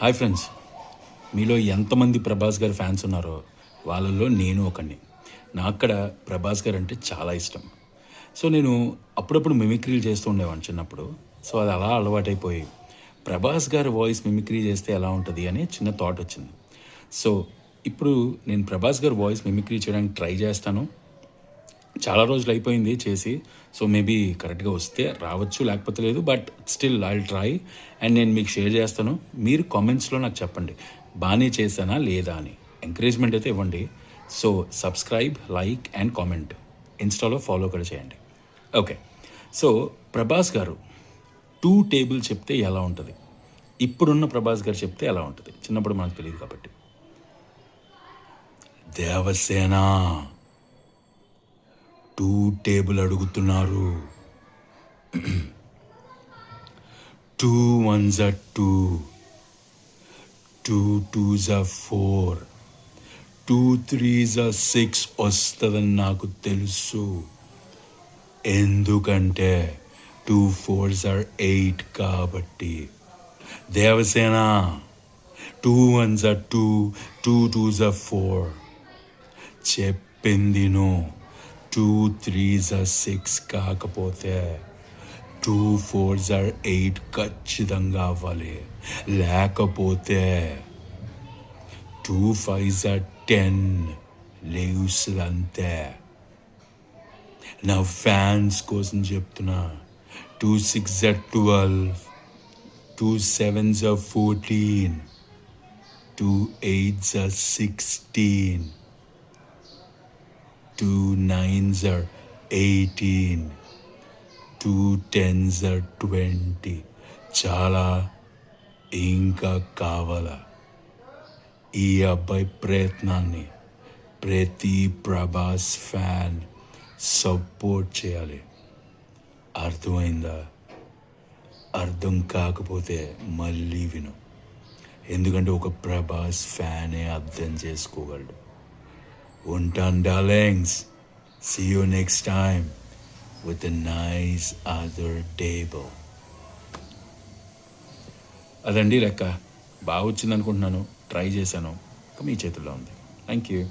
Hi friends, మీలో ఎంతమంది ప్రభాస్ గారి ఫ్యాన్స్ ఉన్నారో వాళ్ళల్లో నేను ఒకడిని. నాక్కడ ప్రభాస్ గారు అంటే చాలా ఇష్టం. సో నేను అప్పుడప్పుడు మిమిక్రీలు చేస్తూ ఉండేవాడిని చిన్నప్పుడు. సో అది అలా అలవాటైపోయి ప్రభాస్ గారి వాయిస్ మిమిక్రీ చేస్తే ఎలా ఉంటుంది అని చిన్న థాట్ వచ్చింది. సో ఇప్పుడు నేను ప్రభాస్ గారి వాయిస్ మిమిక్రీ చేయడానికి ట్రై చేస్తాను. చాలా రోజులు అయిపోయింది చేసి. సో మేబీ కరెక్ట్గా వస్తే రావచ్చు, లేకపోతే లేదు. But still I will try and నేను మీకు షేర్ చేస్తాను. మీరు కామెంట్స్లో నాకు చెప్పండి బాగానే చేశానా లేదా అని. ఎంకరేజ్మెంట్ అయితే ఇవ్వండి. So subscribe, like and comment. ఇన్స్టాలో ఫాలో కూడా చేయండి. ఓకే. సో ప్రభాస్ గారు 2 టేబుల్ చెప్తే ఎలా ఉంటుంది, ఇప్పుడున్న ప్రభాస్ గారు చెప్తే ఎలా ఉంటుంది, చిన్నప్పుడు మనకు తెలియదు కాబట్టి. దేవసేన 2 టేబుల్ అడుగుతున్నారు. 2 1s are 2, 2 2s are 4, 2 3s are 6 వస్తుందని నాకు తెలుసు. ఎందుకంటే 2 4s are 8 కాబట్టి. Devasena 2 1s are 2, 2 2s are 4. చెప్పింది నువ్వు 2 3s are 6 కాకపోతే 2 4s are 8 ఖచ్చితంగా అవ్వాలి. లేకపోతే 2 5s are 10 లేవుస్తుందంతే. నా ఫ్యాన్స్ కోసం చెప్తున్నా. 2 6s are 12, 2 7s are 14, 2 8s are 16, 2 9s are 18, 2 10s are 20. చాలా ఇంకా కావాలా? ఈ అబ్బాయి ప్రయత్నాన్ని ప్రతి ప్రభాస్ ఫ్యాన్ సపోర్ట్ చేయాలి. అర్థమైందా? అర్థం కాకపోతే మళ్ళీ విను. ఎందుకంటే ఒక ప్రభాస్ ఫ్యానే అర్థం చేసుకోగలడు. ఉంటాను darlings. See you next time with a nice other table. అదండి లెక్క. బాగా వచ్చింది అనుకుంటున్నాను. ట్రై చేశాను. మీ చేతుల్లో ఉంది. Thank you.